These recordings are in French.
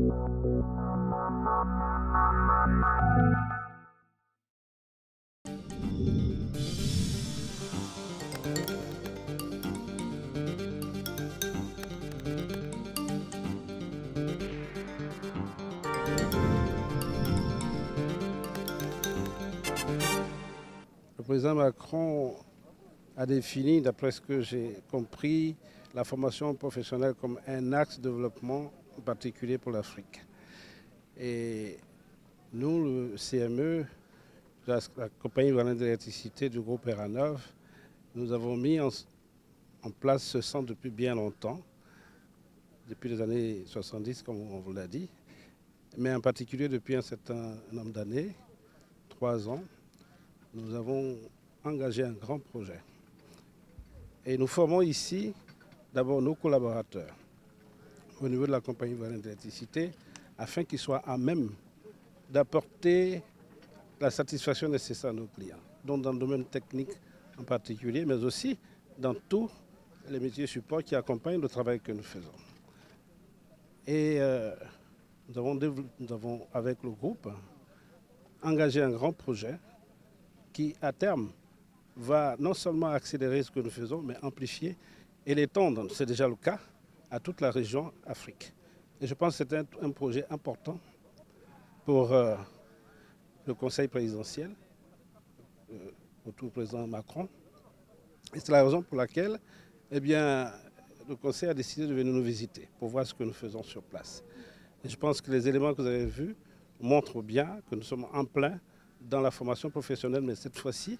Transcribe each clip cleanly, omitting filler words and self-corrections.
Le président Macron a défini, d'après ce que j'ai compris, la formation professionnelle comme un axe de développement en particulier pour l'Afrique. Et nous, le CME, la compagnie ivoirienne d'électricité du groupe Eranov, nous avons mis en place ce centre depuis bien longtemps, depuis les années 70, comme on vous l'a dit, mais en particulier depuis un certain nombre d'années, 3 ans, nous avons engagé un grand projet. Et nous formons ici d'abord nos collaborateurs au niveau de la compagnie ivoirienne d'électricité afin qu'ils soient à même d'apporter la satisfaction nécessaire à nos clients, donc dans le domaine technique en particulier, mais aussi dans tous les métiers support qui accompagnent le travail que nous faisons. Et nous avons, avec le groupe, engagé un grand projet qui, à terme, va non seulement accélérer ce que nous faisons, mais amplifier et l'étendre, c'est déjà le cas, à toute la région Afrique. Et je pense que c'est un projet important pour le Conseil présidentiel, autour du président Macron. Et c'est la raison pour laquelle le Conseil a décidé de venir nous visiter pour voir ce que nous faisons sur place. Et je pense que les éléments que vous avez vus montrent bien que nous sommes en plein dans la formation professionnelle, mais cette fois-ci,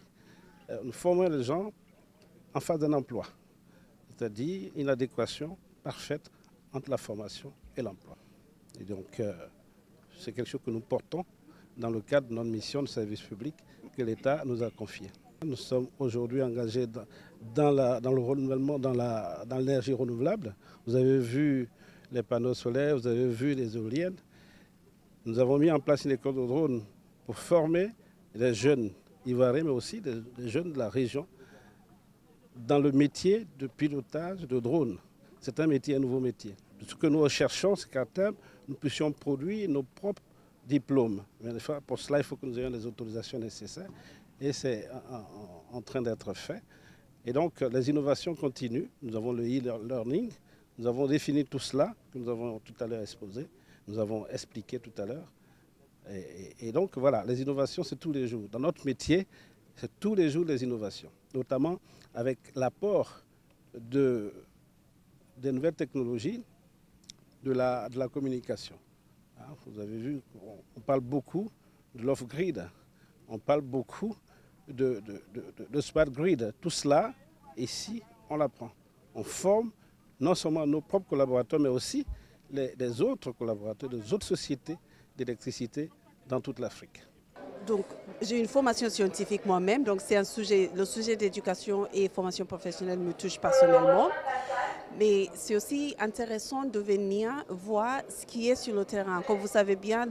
nous formons les gens en face d'un emploi, c'est-à-dire une adéquation parfaite entre la formation et l'emploi. Et donc, c'est quelque chose que nous portons dans le cadre de notre mission de service public que l'État nous a confiée. Nous sommes aujourd'hui engagés dans le renouvellement, dans l'énergie renouvelable. Vous avez vu les panneaux solaires, vous avez vu les éoliennes. Nous avons mis en place une école de drone pour former les jeunes ivoiriens, mais aussi des jeunes de la région, dans le métier de pilotage de drone. C'est un métier, un nouveau métier. Ce que nous recherchons, c'est qu'à terme, nous puissions produire nos propres diplômes. Mais pour cela, il faut que nous ayons les autorisations nécessaires et c'est en train d'être fait. Et donc, les innovations continuent. Nous avons le e-learning. Nous avons défini tout cela, que nous avons tout à l'heure exposé. Nous avons expliqué tout à l'heure. Et donc, voilà, les innovations, c'est tous les jours. Dans notre métier, c'est tous les jours les innovations, notamment avec l'apport des nouvelles technologies de la communication. Vous avez vu, on parle beaucoup de l'off-grid, on parle beaucoup de smart grid. Tout cela, ici, on l'apprend. On forme non seulement nos propres collaborateurs, mais aussi les autres collaborateurs des autres sociétés d'électricité dans toute l'Afrique. Donc, j'ai une formation scientifique moi-même, donc c'est le sujet d'éducation et formation professionnelle me touche personnellement. Mais c'est aussi intéressant de venir voir ce qui est sur le terrain. Comme vous savez bien,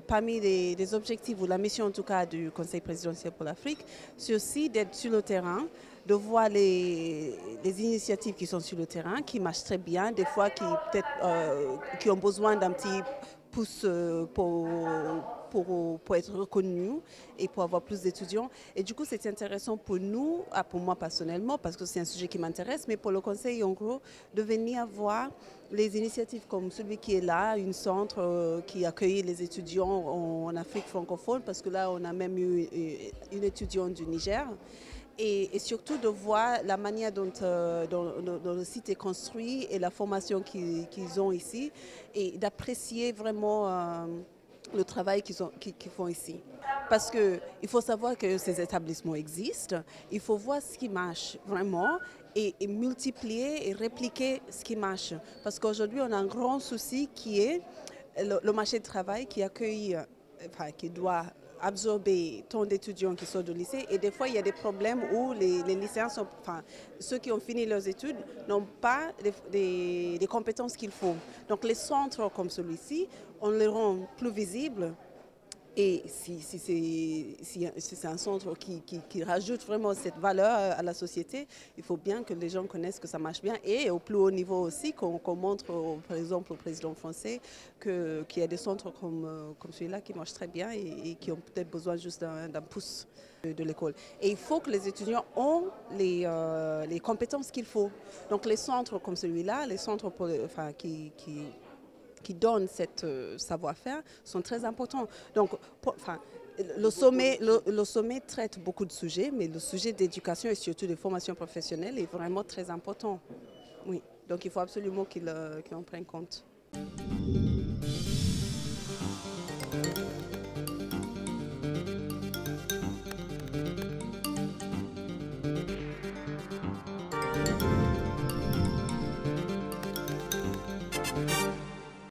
parmi les objectifs ou la mission en tout cas du Conseil présidentiel pour l'Afrique, c'est aussi d'être sur le terrain, de voir les initiatives qui sont sur le terrain, qui marchent très bien, des fois qui ont besoin d'un petit pouce pour être reconnus et pour avoir plus d'étudiants. Et du coup, c'est intéressant pour nous, pour moi personnellement, parce que c'est un sujet qui m'intéresse, mais pour le Conseil, en gros, de venir voir les initiatives comme celui qui est là, une centre qui accueille les étudiants en Afrique francophone, parce que là, on a même eu une étudiante du Niger. Et surtout de voir la manière dont le site est construit et la formation qu'ils ont ici, et d'apprécier vraiment le travail qu'ils font ici. Parce qu'il faut savoir que ces établissements existent, il faut voir ce qui marche vraiment et multiplier et répliquer ce qui marche. Parce qu'aujourd'hui, on a un grand souci qui est le marché du travail qui accueille, qui doit absorber tant d'étudiants qui sortent du lycée, et des fois il y a des problèmes où les lycéens ceux qui ont fini leurs études n'ont pas des compétences qu'il faut. Donc les centres comme celui-ci, on les rend plus visibles Et si c'est un centre qui rajoute vraiment cette valeur à la société, il faut bien que les gens connaissent que ça marche bien. Et au plus haut niveau aussi, qu'on montre, par exemple, au président français qu'il y a des centres comme celui-là qui marchent très bien et qui ont peut-être besoin juste d'un pouce de l'école. Et il faut que les étudiants ont les compétences qu'il faut. Donc les centres comme celui-là, les centres qui donnent cette savoir-faire sont très importants. Donc, le sommet traite beaucoup de sujets, mais le sujet d'éducation et surtout de formation professionnelle est vraiment très important. Oui, donc il faut absolument qu'il en prenne compte.